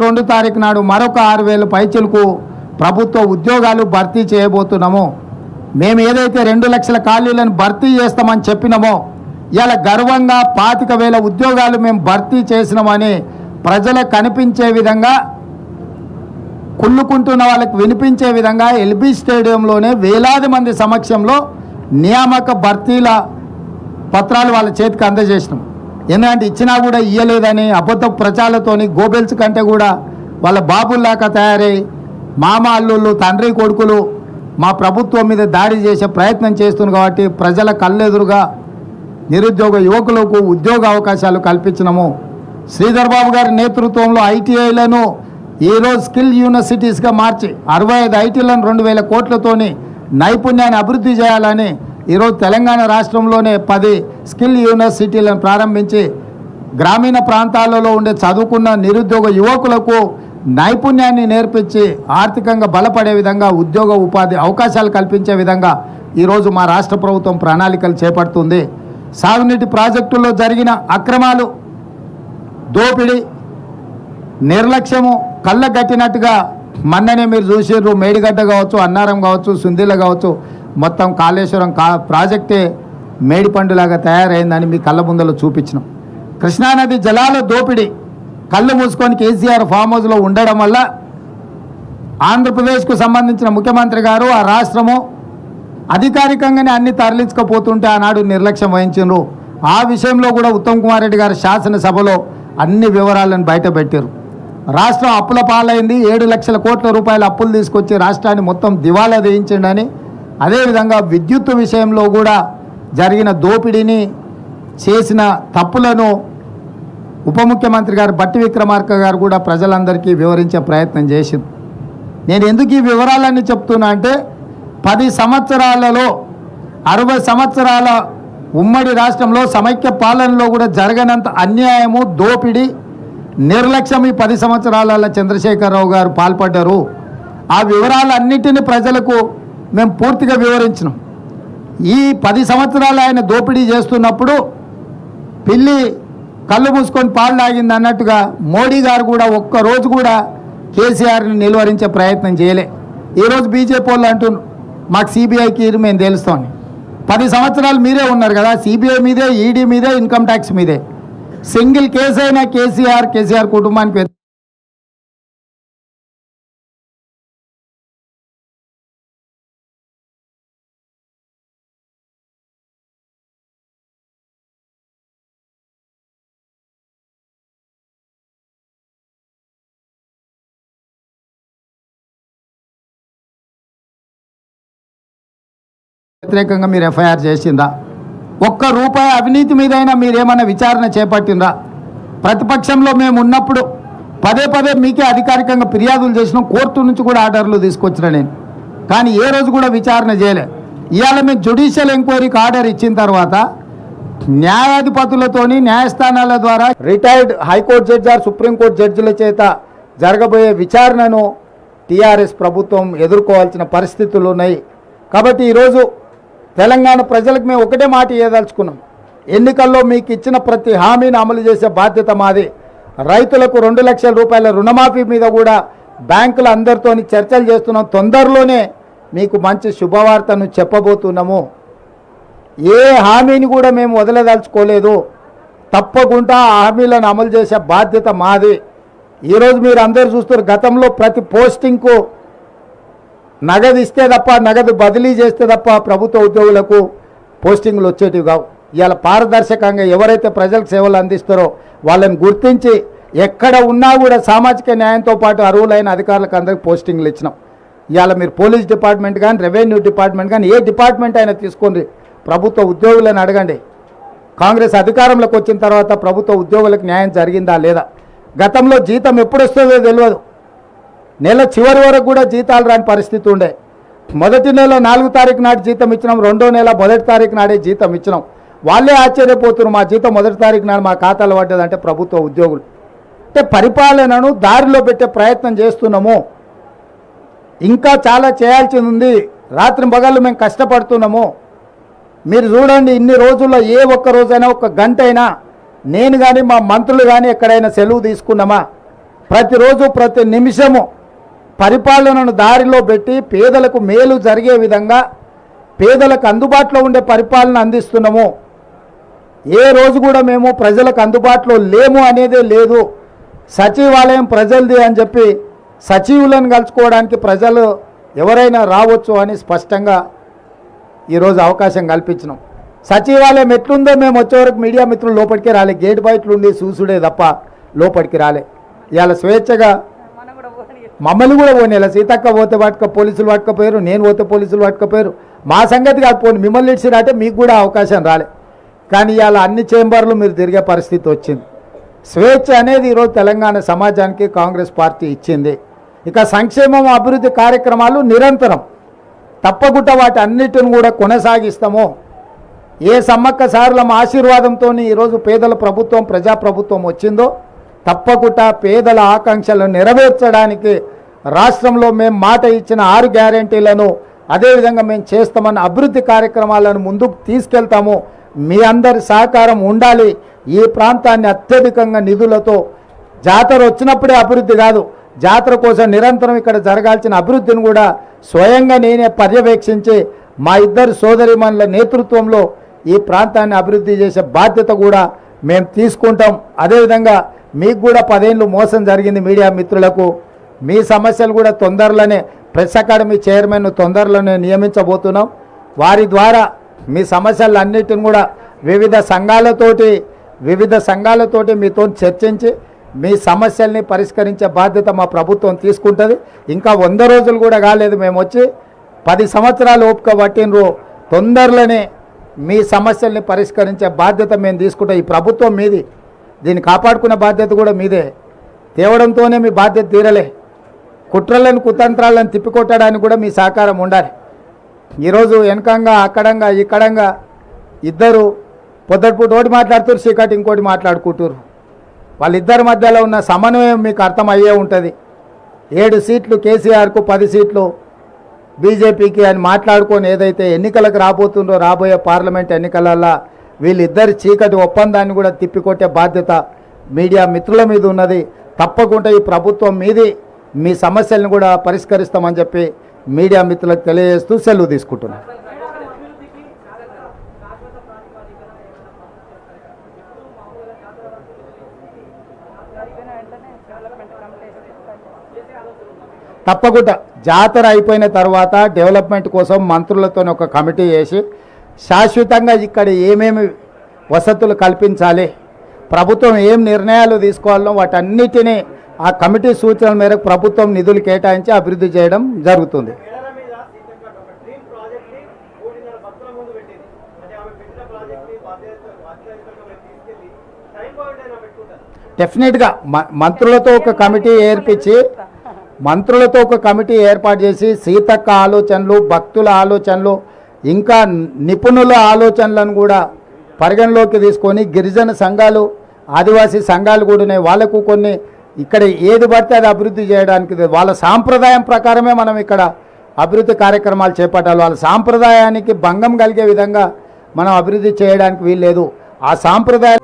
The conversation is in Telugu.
2 తారీఖు నాడు మరొక 6,000 పైచిలకు ప్రభుత్వ ఉద్యోగాలు భర్తీ చేయబోతున్నాము. మేము ఏదైతే 2 లక్షల ఖాళీలను భర్తీ చేస్తామని చెప్పినామో ఇలా గర్వంగా 25,000 ఉద్యోగాలు మేము భర్తీ చేసినామని ప్రజలకు కనిపించే విధంగా, కుళ్ళుకుంటున్న వాళ్ళకి వినిపించే విధంగా ఎల్బీ స్టేడియంలోనే వేలాది మంది సమక్షంలో నియామక భర్తీల పత్రాలు వాళ్ళ చేతికి అందజేసినాం. ఎందుకంటే ఇచ్చినా కూడా ఇయ్యలేదని అబద్ధ ప్రచారాలతోని గోబెల్స్ కంటే కూడా వాళ్ళ బాబుల్లాగా తయారై మామ అల్లుళ్ళు తండ్రి కొడుకులు మా ప్రభుత్వం మీద దాడి చేసే ప్రయత్నం చేస్తున్నారు. కాబట్టి ప్రజల కళ్ళెదురుగా నిరుద్యోగ యువకులకు ఉద్యోగ అవకాశాలు కల్పించినాము. శ్రీధర్ బాబు గారి నేతృత్వంలో ఐటీఐలను ఈరోజు స్కిల్ యూనివర్సిటీస్గా మార్చి 65 ఐటీలను 2,000 కోట్లతోని నైపుణ్యాన్ని అభివృద్ధి చేయాలని ఈరోజు తెలంగాణ రాష్ట్రంలోనే 10 స్కిల్ యూనివర్సిటీలను ప్రారంభించి గ్రామీణ ప్రాంతాలలో ఉండే చదువుకున్న నిరుద్యోగ యువకులకు నైపుణ్యాన్ని నేర్పించి ఆర్థికంగా బలపడే విధంగా ఉద్యోగ ఉపాధి అవకాశాలు కల్పించే విధంగా ఈరోజు మా రాష్ట్ర ప్రభుత్వం ప్రణాళికలు చేపడుతుంది. సాగునీటి ప్రాజెక్టుల్లో జరిగిన అక్రమాలు, దోపిడీ, నిర్లక్ష్యము కళ్ళగట్టినట్టుగా మొన్ననే మీరు చూసిర్రు. మేడిగడ్డ కావచ్చు, అన్నారం కావచ్చు, సుందిల కావచ్చు, మొత్తం కాళేశ్వరం ప్రాజెక్టే మేడిపండులాగా తయారైందని మీ కళ్ళ ముందలో చూపించినాం. కృష్ణానది జలాల దోపిడీ కళ్ళు మూసుకొని కేసీఆర్ ఫామ్ హౌస్లో ఉండడం వల్ల ఆంధ్రప్రదేశ్కు సంబంధించిన ముఖ్యమంత్రి గారు ఆ రాష్ట్రము అధికారికంగానే అన్ని తరలించకపోతుంటే ఆనాడు నిర్లక్ష్యం వహించారు. ఆ విషయంలో కూడా ఉత్తమ్ కుమార్ రెడ్డి గారు శాసనసభలో అన్ని వివరాలను బయటపెట్టారు. రాష్ట్రం అప్పుల పాలైంది, 7 లక్షల కోట్ల రూపాయల అప్పులు తీసుకొచ్చి రాష్ట్రాన్ని మొత్తం దివాలా వేయించండి. అదేవిధంగా విద్యుత్ విషయంలో కూడా జరిగిన దోపిడీని, చేసిన తప్పులను ఉప ముఖ్యమంత్రి గారు బట్టి విక్రమార్క గారు కూడా ప్రజలందరికీ వివరించే ప్రయత్నం చేసింది. నేను ఎందుకు ఈ వివరాలన్నీ చెప్తున్నా అంటే 10 సంవత్సరాలలో 60 సంవత్సరాల ఉమ్మడి రాష్ట్రంలో సమైక్య పాలనలో కూడా జరగనంత అన్యాయము, దోపిడీ, నిర్లక్ష్యం ఈ 10 సంవత్సరాల చంద్రశేఖరరావు గారు పాల్పడ్డారు. ఆ వివరాలన్నింటినీ ప్రజలకు మేము పూర్తిగా వివరించినాం. ఈ 10 సంవత్సరాలు ఆయన దోపిడీ చేస్తున్నప్పుడు పిల్లి కళ్ళు మూసుకొని పాలు తాగింది అన్నట్టుగా మోడీ గారు కూడా ఒక్కరోజు కూడా కేసీఆర్ని నిలువరించే ప్రయత్నం చేయలే. ఈరోజు బీజేపీ వాళ్ళు అంటున్నారు మాకు సిబిఐకి మేము తెలుస్తామని. 10 సంవత్సరాలు మీరే ఉన్నారు కదా, సిబిఐ మీదే, ఈడీ మీదే, ఇన్కమ్ ట్యాక్స్ మీదే. సింగిల్ కేసు అయినా కేసీఆర్ కుటుంబానికి వ్యతిరేకంగా మీరు ఎఫ్ఐఆర్ చేసిందా? ఒక్క రూపాయి అవినీతి మీదైనా మీరేమన్నా విచారణ చేపట్టిందా? ప్రతిపక్షంలో మేము ఉన్నప్పుడు పదే మీకే అధికారికంగా ఫిర్యాదులు చేసినాం, కోర్టు నుంచి కూడా ఆర్డర్లు తీసుకొచ్చిన నేను, కానీ ఏ రోజు కూడా విచారణ చేయలే. ఇవాళ మేము జ్యుడిషియల్ ఎంక్వైరీకి ఆర్డర్ ఇచ్చిన తర్వాత న్యాయాధిపతులతోని, న్యాయస్థానాల ద్వారా retired high court judge or supreme court జడ్జిల చేత జరగబోయే విచారణను టీఆర్ఎస్ ప్రభుత్వం ఎదుర్కోవాల్సిన పరిస్థితులు ఉన్నాయి. కాబట్టి ఈరోజు తెలంగాణ ప్రజలకు మేము ఒకటే మాట ఇవ్వదలుచుకున్నాం. ఎన్నికల్లో మీకు ఇచ్చిన ప్రతి హామీని అమలు చేసే బాధ్యత మాది. రైతులకు 2 లక్షల రూపాయల రుణమాఫీ మీద కూడా బ్యాంకుల అందరితో చర్చలు చేస్తున్నాం. తొందరలోనే మీకు మంచి శుభవార్తను చెప్పబోతున్నాము. ఏ హామీని కూడా మేము వదలదలుచుకోలేదు. తప్పకుండా ఆ హామీలను అమలు చేసే బాధ్యత మాది. ఈరోజు మీరు అందరూ చూస్తారు, గతంలో ప్రతి పోస్టింగ్కు నగదు ఇస్తే తప్ప, నగదు బదిలీ చేస్తే తప్ప ప్రభుత్వ ఉద్యోగులకు పోస్టింగ్లు వచ్చేటివి కావు. ఇవాళ పారదర్శకంగా ఎవరైతే ప్రజలకు సేవలు అందిస్తారో వాళ్ళని గుర్తించి ఎక్కడ ఉన్నా కూడా సామాజిక న్యాయంతో పాటు అర్హులైన అధికారులకు అందరికీ పోస్టింగ్లు ఇచ్చినాం. ఇవాళ మీరు పోలీస్ డిపార్ట్మెంట్ కానీ, రెవెన్యూ డిపార్ట్మెంట్ కానీ, ఏ డిపార్ట్మెంట్ అయినా తీసుకోండి, ప్రభుత్వ ఉద్యోగులను అడగండి. కాంగ్రెస్ అధికారంలోకి వచ్చిన తర్వాత ప్రభుత్వ ఉద్యోగులకు న్యాయం జరిగిందా లేదా? గతంలో జీతం ఎప్పుడు వస్తుందో తెలియదు. నెల చివరి వరకు కూడా జీతాలు రాని పరిస్థితి ఉండే. మొదటి నెల 4 తారీఖు నాటి జీతం ఇచ్చినాం, 2వ నెల 1 తారీఖు నాడే జీతం ఇచ్చినాం. వాళ్ళే ఆశ్చర్యపోతున్నారు, మా జీతం 1 తారీఖు నాడు మా ఖాతాలో పడ్డదంటే ప్రభుత్వ ఉద్యోగులు. అంటే పరిపాలనను దారిలో పెట్టే ప్రయత్నం చేస్తున్నాము. ఇంకా చాలా చేయాల్సింది ఉంది. రాత్రి పగళ్ళు మేము కష్టపడుతున్నాము. మీరు చూడండి, ఇన్ని రోజుల్లో ఏ ఒక్క రోజైనా, 1 గంట అయినా నేను కానీ మా మంత్రులు కానీ ఎక్కడైనా సెలవు తీసుకున్నామా? ప్రతిరోజు ప్రతి నిమిషము పరిపాలనను దారిలో పెట్టి పేదలకు మేలు జరిగే విధంగా పేదలకు అందుబాటులో ఉండే పరిపాలన అందిస్తున్నాము. ఏ రోజు కూడా మేము ప్రజలకు అందుబాటులో లేము అనేదే లేదు. సచివాలయం ప్రజలది అని చెప్పి సచివులను కలుసుకోవడానికి ప్రజలు ఎవరైనా రావచ్చు అని స్పష్టంగా ఈరోజు అవకాశం కల్పించినాం. సచివాలయం ఎట్లుందో మేము వచ్చేవరకు మీడియా మిత్రులు లోపలికి రాలే, గేట్ బయటలుండి చూసుడే తప్ప లోపలికి రాలే. ఇవాళ స్వేచ్ఛగా మమ్మల్ని కూడా పోనీలా, సీతక్క పోతే పట్టుక పోలీసులు పట్టుకపోయారు, నేను పోతే పోలీసులు పట్టుకపోయారు. మా సంగతి కాదు, పోనీ మిమ్మల్ని ఇచ్చినట్టే మీకు కూడా అవకాశం రాలే. కానీ ఇవాళ అన్ని చేంబర్లు మీరు తిరిగే పరిస్థితి వచ్చింది. స్వేచ్ఛ అనేది ఈరోజు తెలంగాణ సమాజానికి కాంగ్రెస్ పార్టీ ఇచ్చింది. ఇక సంక్షేమం అభివృద్ధి కార్యక్రమాలు నిరంతరం తప్పకుండా వాటి అన్నిటిని కూడా కొనసాగిస్తాము. ఏ సమ్మక్క సారలమ్మ ఆశీర్వాదంతో ఈరోజు పేదల ప్రభుత్వం ప్రజాప్రభుత్వం వచ్చిందో తప్పకుండా పేదల ఆకాంక్షలను నెరవేర్చడానికి రాష్ట్రంలో మేము మాట ఇచ్చిన 6 గ్యారెంటీలను అదేవిధంగా మేము చేస్తామన్న అభివృద్ధి కార్యక్రమాలను ముందుకు తీసుకెళ్తాము. మీ అందరి సహకారం ఉండాలి. ఈ ప్రాంతాన్ని అత్యధికంగా నిధులతో జాతర వచ్చినప్పుడే అభివృద్ధి కాదు, జాతర కోసం నిరంతరం ఇక్కడ జరగాల్సిన అభివృద్ధిని కూడా స్వయంగా నేనే పర్యవేక్షించి మా ఇద్దరు సోదరిమణుల నేతృత్వంలో ఈ ప్రాంతాన్ని అభివృద్ధి చేసే బాధ్యత కూడా మేము తీసుకుంటాం. అదేవిధంగా మీకు కూడా 10 ఏళ్ళు మోసం జరిగింది మీడియా మిత్రులకు. మీ సమస్యలు కూడా తొందరలోనే ప్రెస్ అకాడమీ చైర్మన్ను తొందరలోనే నియమించబోతున్నాం. వారి ద్వారా మీ సమస్యలన్నిటిని కూడా వివిధ సంఘాలతోటి మీతో చర్చించి మీ సమస్యల్ని పరిష్కరించే బాధ్యత మా ప్రభుత్వం తీసుకుంటుంది. ఇంకా 100 రోజులు కూడా కాలేదు, మేము వచ్చి 10 సంవత్సరాలు ఓపిక పట్టినరు. తొందరలోనే మీ సమస్యల్ని పరిష్కరించే బాధ్యత మేము తీసుకుంటాం. ఈ ప్రభుత్వం మీది, దీన్ని కాపాడుకునే బాధ్యత కూడా మీదే. తేవడంతోనే మీ బాధ్యత తీరలే, కుట్రలను కుతంత్రాలను తిప్పికొట్టడానికి కూడా మీ సహకారం ఉండాలి. ఈరోజు వెనకంగా అక్కడంగా ఇక్కడంగా ఇద్దరు పొద్దుటిపూట ఒకటి మాట్లాడుతారు, చీకటి ఇంకోటి మాట్లాడుకుంటారు. వాళ్ళిద్దరి మధ్యలో ఉన్న సమన్వయం మీకు అర్థమయ్యే ఉంటుంది. 7 సీట్లు కేసీఆర్కు, 10 సీట్లు బీజేపీకి అని మాట్లాడుకొని ఏదైతే ఎన్నికలకు రాబోతుందో రాబోయే పార్లమెంట్ ఎన్నికలలో వీళ్ళిద్దరి చీకటి ఒప్పందాన్ని కూడా తిప్పికొట్టే బాధ్యత మీడియా మిత్రుల మీద ఉన్నది. తప్పకుండా ఈ ప్రభుత్వం మీది, మీ సమస్యలను కూడా పరిష్కరిస్తామని చెప్పి మీడియా మిత్రులకు తెలియజేస్తూ సెలవు తీసుకుంటున్నాను. తప్పకుండా జాతర అయిపోయిన తర్వాత డెవలప్మెంట్ కోసం మంత్రులతో ఒక కమిటీ వేసి శాశ్వతంగా ఇక్కడ ఏమేమి వసతులు కల్పించాలి, ప్రభుత్వం ఏం నిర్ణయాలు తీసుకోవాలో వాటన్నిటినీ ఆ కమిటీ సూచనల మేరకు ప్రభుత్వం నిధులు కేటాయించి అభివృద్ధి చేయడం జరుగుతుంది. డెఫినెట్గా మంత్రులతో ఒక కమిటీ ఏర్పాటు చేసి సీతక్క ఆలోచనలు, భక్తుల ఆలోచనలు, ఇంకా నిపుణుల ఆలోచనలను కూడా పరిగణలోకి తీసుకొని గిరిజన సంఘాలు, ఆదివాసీ సంఘాలు కూడా ఉన్నాయి. వాళ్ళకు కొన్ని ఇక్కడ ఏది పడితే అది అభివృద్ధి చేయడానికి వాళ్ళ సాంప్రదాయం ప్రకారమే మనం ఇక్కడ అభివృద్ధి కార్యక్రమాలు చేపట్టాలి. వాళ్ళ సాంప్రదాయానికి భంగం కలిగే విధంగా మనం అభివృద్ధి చేయడానికి వీల్లేదు. ఆ సాంప్రదాయం